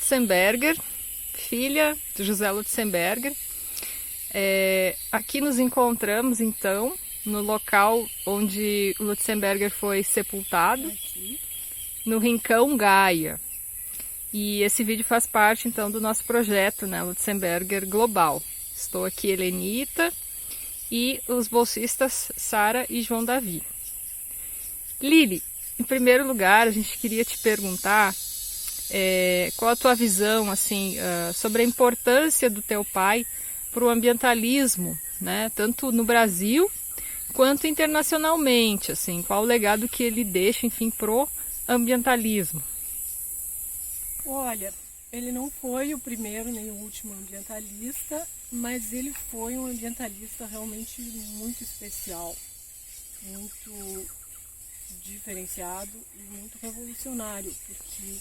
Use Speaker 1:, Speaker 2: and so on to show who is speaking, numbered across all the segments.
Speaker 1: Lutzenberger, filha de José Lutzenberger. Aqui nos encontramos, então, no local onde Lutzenberger foi sepultado, no Rincão Gaia. E esse vídeo faz parte, então, do nosso projeto, né, Lutzenberger Global. Estou aqui, Helenita, e os bolsistas Sara e João Davi. Lili, em primeiro lugar, a gente queria te perguntar qual a tua visão assim, sobre a importância do teu pai para o ambientalismo, né, tanto no Brasil quanto internacionalmente, assim, qual o legado que ele deixa, enfim, pro ambientalismo.
Speaker 2: Olha, ele não foi o primeiro nem o último ambientalista, mas ele foi um ambientalista realmente muito especial, muito diferenciado e muito revolucionário, porque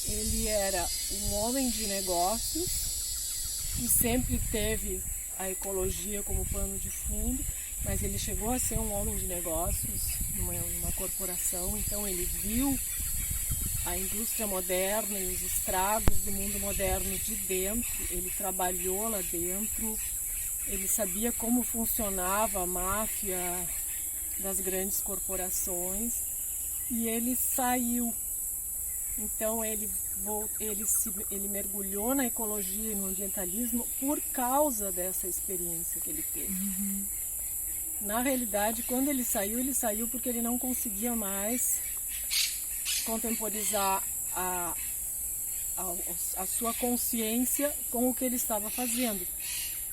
Speaker 2: ele era um homem de negócios e sempre teve a ecologia como pano de fundo, mas ele chegou a ser um homem de negócios numa corporação, então ele viu a indústria moderna e os estragos do mundo moderno de dentro, ele trabalhou lá dentro, ele sabia como funcionava a máfia das grandes corporações e ele saiu. Então ele mergulhou na ecologia e no ambientalismo por causa dessa experiência que ele teve. Na realidade, quando ele saiu porque ele não conseguia mais contemporizar a sua consciência com o que ele estava fazendo.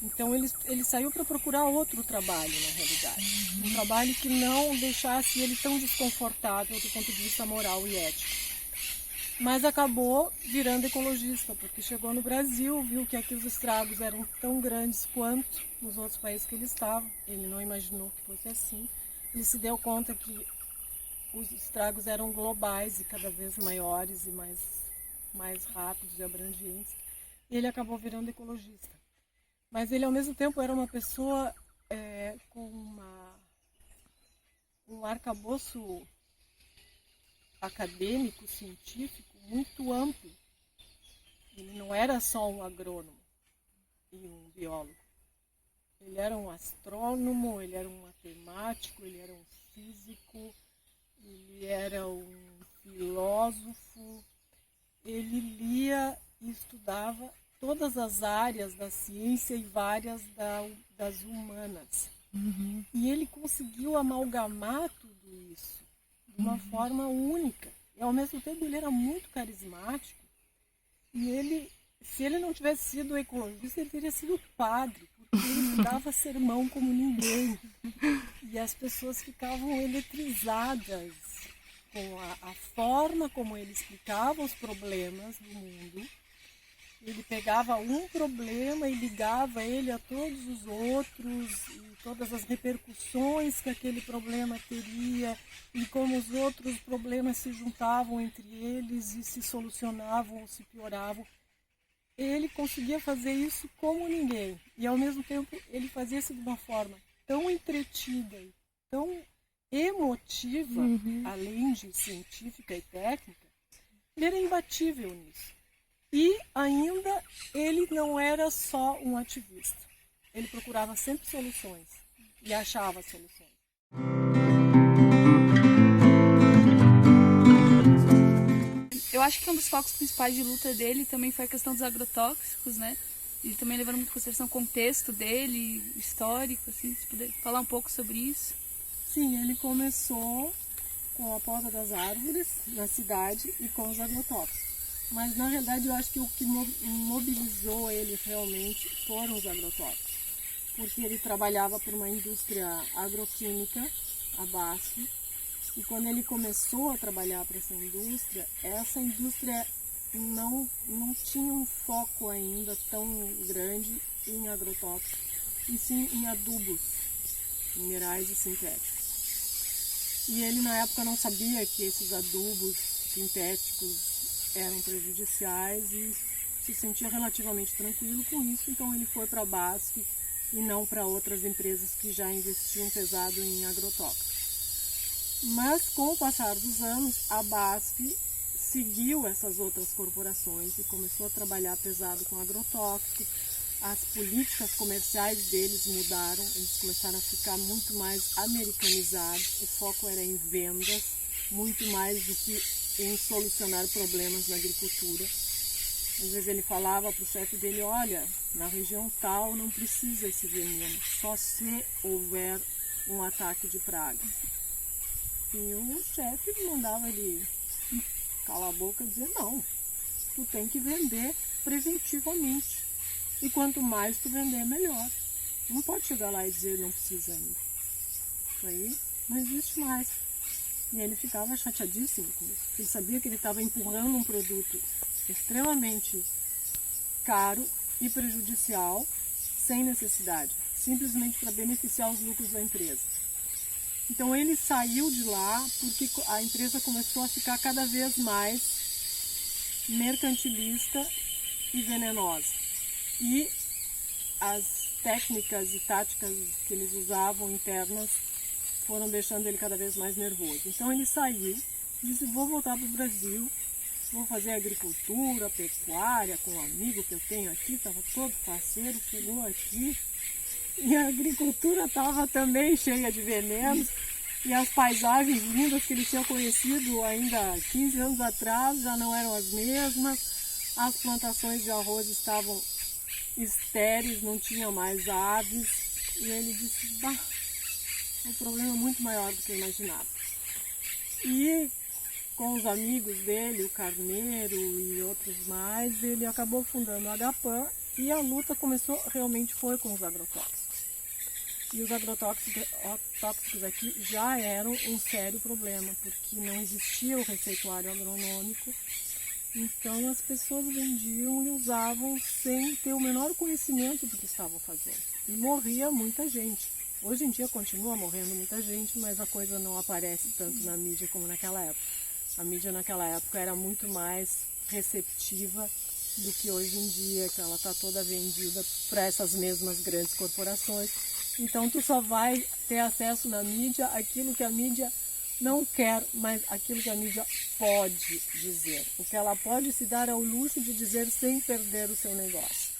Speaker 2: Então ele saiu para procurar outro trabalho, na realidade. Um trabalho que não deixasse ele tão desconfortável do ponto de vista moral e ético. Mas acabou virando ecologista, porque chegou no Brasil, viu que aqui os estragos eram tão grandes quanto nos outros países que ele estava. Ele não imaginou que fosse assim. Ele se deu conta que os estragos eram globais e cada vez maiores e mais rápidos e abrangentes. E ele acabou virando ecologista. Mas ele, ao mesmo tempo, era uma pessoa com um arcabouço acadêmico, científico, muito amplo. Ele não era só um agrônomo e um biólogo. Ele era um astrônomo, ele era um matemático, ele era um físico, ele era um filósofo. Ele lia e estudava todas as áreas da ciência e várias das humanas. E ele conseguiu amalgamar tudo isso de uma forma única. E ao mesmo tempo ele era muito carismático. E se ele não tivesse sido ecologista, ele teria sido padre, porque ele dava sermão como ninguém. E as pessoas ficavam eletrizadas com a forma como ele explicava os problemas do mundo. Ele pegava um problema e ligava ele a todos os outros, e todas as repercussões que aquele problema teria, e como os outros problemas se juntavam entre eles e se solucionavam ou se pioravam. Ele conseguia fazer isso como ninguém. E, ao mesmo tempo, ele fazia isso de uma forma tão entretida e tão emotiva, além de científica e técnica. Ele era imbatível nisso. E ainda ele não era só um ativista. Ele procurava sempre soluções e achava soluções.
Speaker 3: Eu acho que um dos focos principais de luta dele também foi a questão dos agrotóxicos, né? Ele também levando muito em consideração o contexto dele, histórico, assim, se puder falar um pouco sobre isso.
Speaker 2: Sim, ele começou com a poda das árvores na cidade e com os agrotóxicos. Mas, na realidade, eu acho que o que mobilizou ele realmente foram os agrotóxicos. Porque ele trabalhava por uma indústria agroquímica, a BASF, e quando ele começou a trabalhar para essa indústria não tinha um foco ainda tão grande em agrotóxicos, e sim em adubos minerais e sintéticos. E ele, na época, não sabia que esses adubos sintéticos eram prejudiciais e se sentia relativamente tranquilo com isso, então ele foi para a BASF e não para outras empresas que já investiam pesado em agrotóxicos. Mas com o passar dos anos, a BASF seguiu essas outras corporações e começou a trabalhar pesado com agrotóxicos. As políticas comerciais deles mudaram, eles começaram a ficar muito mais americanizados, o foco era em vendas, muito mais do que em solucionar problemas na agricultura. Às vezes ele falava para o chefe dele, olha, na região tal não precisa esse veneno, só se houver um ataque de pragas. E o chefe mandava ele calar a boca e dizer, não, tu tem que vender preventivamente. E quanto mais tu vender, melhor. Não pode chegar lá e dizer não precisa ainda. Isso aí não existe mais. E ele ficava chateadíssimo com isso. Ele sabia que ele estava empurrando um produto extremamente caro e prejudicial, sem necessidade, simplesmente para beneficiar os lucros da empresa. Então ele saiu de lá porque a empresa começou a ficar cada vez mais mercantilista e venenosa. E as técnicas e táticas que eles usavam internas foram deixando ele cada vez mais nervoso. Então ele saiu, disse, vou voltar para o Brasil, vou fazer agricultura, pecuária, com um amigo que eu tenho aqui, estava todo faceiro, chegou aqui, e a agricultura estava também cheia de venenos, e as paisagens lindas que ele tinha conhecido ainda 15 anos atrás já não eram as mesmas, as plantações de arroz estavam estéreis, não tinha mais aves, e ele disse, bah, o problema é muito maior do que eu imaginava. E com os amigos dele, o Carneiro e outros mais, ele acabou fundando o Agapan e a luta começou, realmente foi com os agrotóxicos. E os agrotóxicos aqui já eram um sério problema, porque não existia o receituário agronômico, então as pessoas vendiam e usavam sem ter o menor conhecimento do que estavam fazendo. E morria muita gente. Hoje em dia continua morrendo muita gente, mas a coisa não aparece tanto na mídia como naquela época. A mídia naquela época era muito mais receptiva do que hoje em dia, que ela está toda vendida para essas mesmas grandes corporações. Então tu só vai ter acesso na mídia àquilo que a mídia não quer, mas aquilo que a mídia pode dizer. O que ela pode se dar ao luxo de dizer sem perder o seu negócio.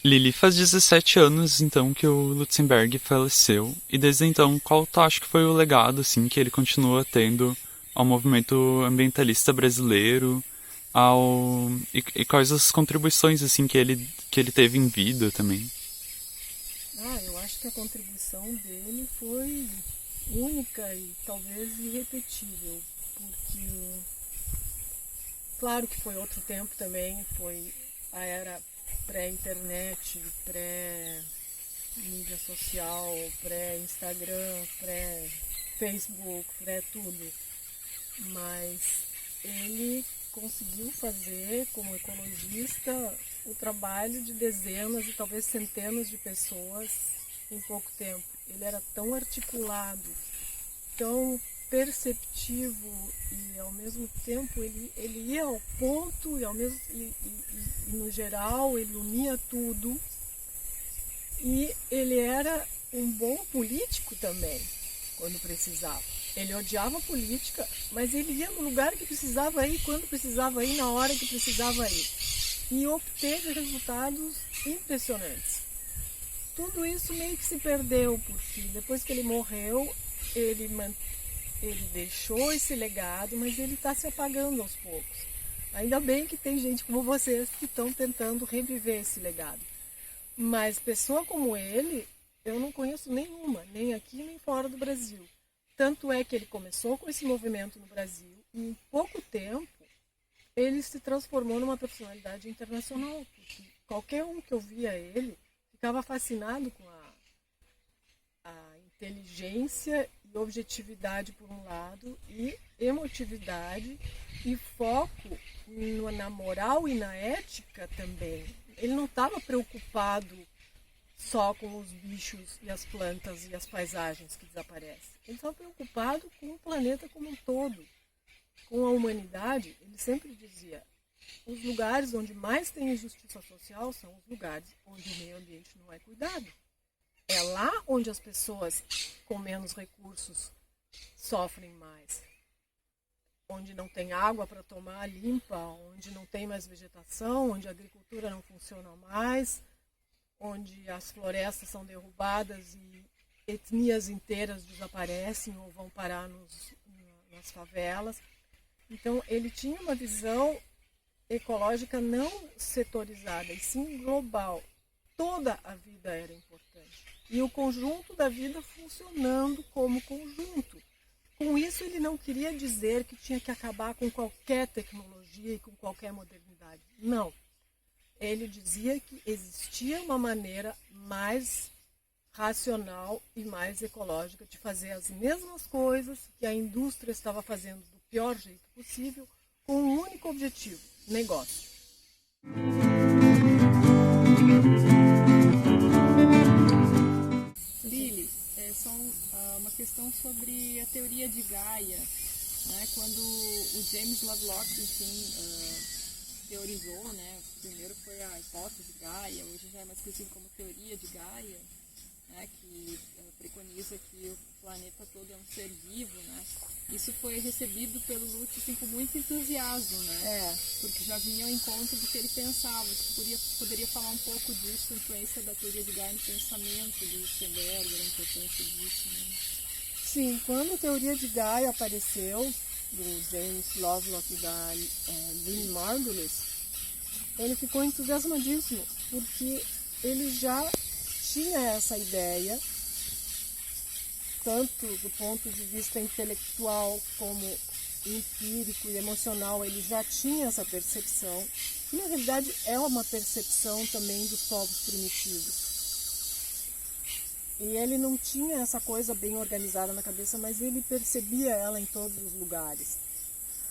Speaker 4: Lili, faz 17 anos então que o Lutzenberg faleceu, e desde então qual tu acha que foi o legado assim, que ele continua tendo ao movimento ambientalista brasileiro, e quais as contribuições assim, que ele teve em vida também?
Speaker 2: Eu acho que a contribuição dele foi única e talvez irrepetível, porque claro que foi outro tempo também, foi a era pré-internet, pré-mídia social, pré-Instagram, pré-Facebook, pré-tudo. Mas ele conseguiu fazer, como ecologista, o trabalho de dezenas e talvez centenas de pessoas em pouco tempo. Ele era tão articulado, tão perceptivo e ao mesmo tempo ele ia ao ponto e no geral ele unia tudo, e ele era um bom político também quando precisava. Ele odiava a política, mas ele ia no lugar que precisava ir, quando precisava ir, na hora que precisava ir, e obteve resultados impressionantes. Tudo isso meio que se perdeu, porque depois que ele morreu, ele deixou esse legado, mas ele está se apagando aos poucos. Ainda bem que tem gente como vocês que estão tentando reviver esse legado. Mas pessoa como ele, eu não conheço nenhuma, nem aqui nem fora do Brasil. Tanto é que ele começou com esse movimento no Brasil e em pouco tempo ele se transformou numa personalidade internacional. Porque qualquer um que ouvia ele ficava fascinado com a inteligência e objetividade por um lado, e emotividade e foco na moral e na ética também. Ele não estava preocupado só com os bichos e as plantas e as paisagens que desaparecem. Ele estava preocupado com o planeta como um todo, com a humanidade. Ele sempre dizia, os lugares onde mais tem injustiça social são os lugares onde o meio ambiente não é cuidado. É lá onde as pessoas com menos recursos sofrem mais. Onde não tem água para tomar limpa, onde não tem mais vegetação, onde a agricultura não funciona mais, onde as florestas são derrubadas e etnias inteiras desaparecem ou vão parar nas favelas. Então, ele tinha uma visão ecológica não setorizada, e sim global. Toda a vida era importante. E o conjunto da vida funcionando como conjunto. Com isso, ele não queria dizer que tinha que acabar com qualquer tecnologia e com qualquer modernidade. Não. Ele dizia que existia uma maneira mais racional e mais ecológica de fazer as mesmas coisas que a indústria estava fazendo do pior jeito possível, com um único objetivo: negócio.
Speaker 1: Lili, só uma questão sobre a teoria de Gaia, né? Quando o James Lovelock, enfim, teorizou, né? Primeiro foi a hipótese de Gaia, hoje já é mais conhecido como teoria de Gaia, né? Que preconiza que o planeta todo é um ser vivo, né? Isso foi recebido pelo Lutz assim, com muito entusiasmo, né? Porque já vinha ao encontro do que ele pensava. Você poderia falar um pouco disso, a influência da teoria de Gaia no pensamento do Lutzenberger, a importância disso, né?
Speaker 2: Sim, quando a teoria de Gaia apareceu, do James Lovelock e da Lynn Margulis, ele ficou entusiasmadíssimo, porque ele já tinha essa ideia, tanto do ponto de vista intelectual como empírico e emocional, ele já tinha essa percepção, que na realidade é uma percepção também dos povos primitivos. E ele não tinha essa coisa bem organizada na cabeça, mas ele percebia ela em todos os lugares.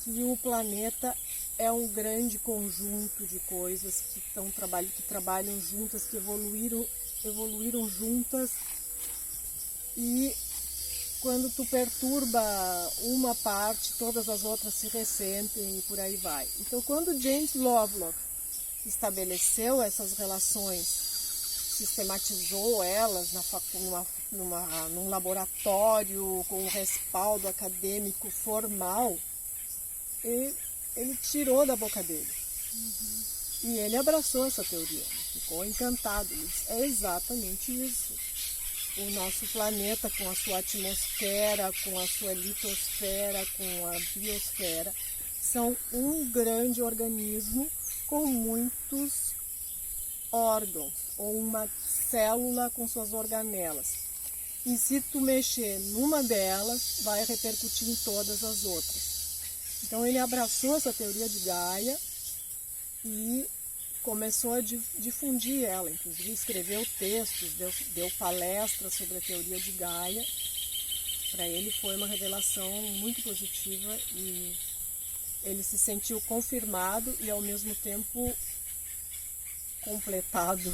Speaker 2: Que o planeta é um grande conjunto de coisas que trabalham juntas, que evoluíram juntas, e quando tu perturba uma parte, todas as outras se ressentem e por aí vai. Então, quando James Lovelock estabeleceu essas relações, sistematizou elas num laboratório com um respaldo acadêmico formal, ele tirou da boca dele. E ele abraçou essa teoria, ficou encantado. Ele disse, é exatamente isso. O nosso planeta, com a sua atmosfera, com a sua litosfera, com a biosfera, são um grande organismo com muitos órgãos, ou uma célula com suas organelas. E se tu mexer numa delas, vai repercutir em todas as outras. Então ele abraçou essa teoria de Gaia e começou a difundir ela, inclusive escreveu textos, deu palestras sobre a teoria de Gaia. Para ele foi uma revelação muito positiva e ele se sentiu confirmado e ao mesmo tempo completado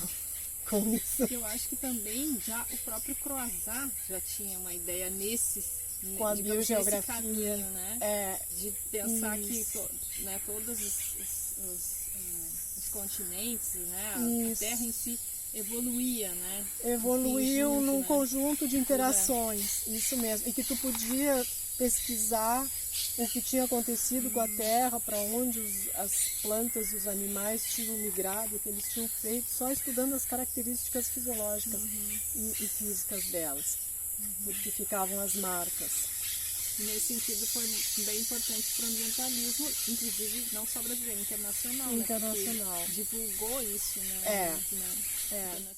Speaker 2: com isso.
Speaker 1: Eu acho que também já o próprio Croizat já tinha uma idea
Speaker 2: com a biogeografia,
Speaker 1: caminho, né? De pensar que todos os continentes, né? A Terra em si evoluía, né?
Speaker 2: Evoluiu
Speaker 1: junto,
Speaker 2: num
Speaker 1: né?
Speaker 2: conjunto de interações, isso mesmo. E que tu podia pesquisar o que tinha acontecido com a Terra, para onde as plantas e os animais tinham migrado, o que eles tinham feito, só estudando as características fisiológicas e físicas delas, porque ficavam as marcas.
Speaker 1: E nesse sentido foi bem importante para o ambientalismo, inclusive não só brasileiro, internacional.
Speaker 2: Internacional.
Speaker 1: Né? Divulgou isso, né? Internacional.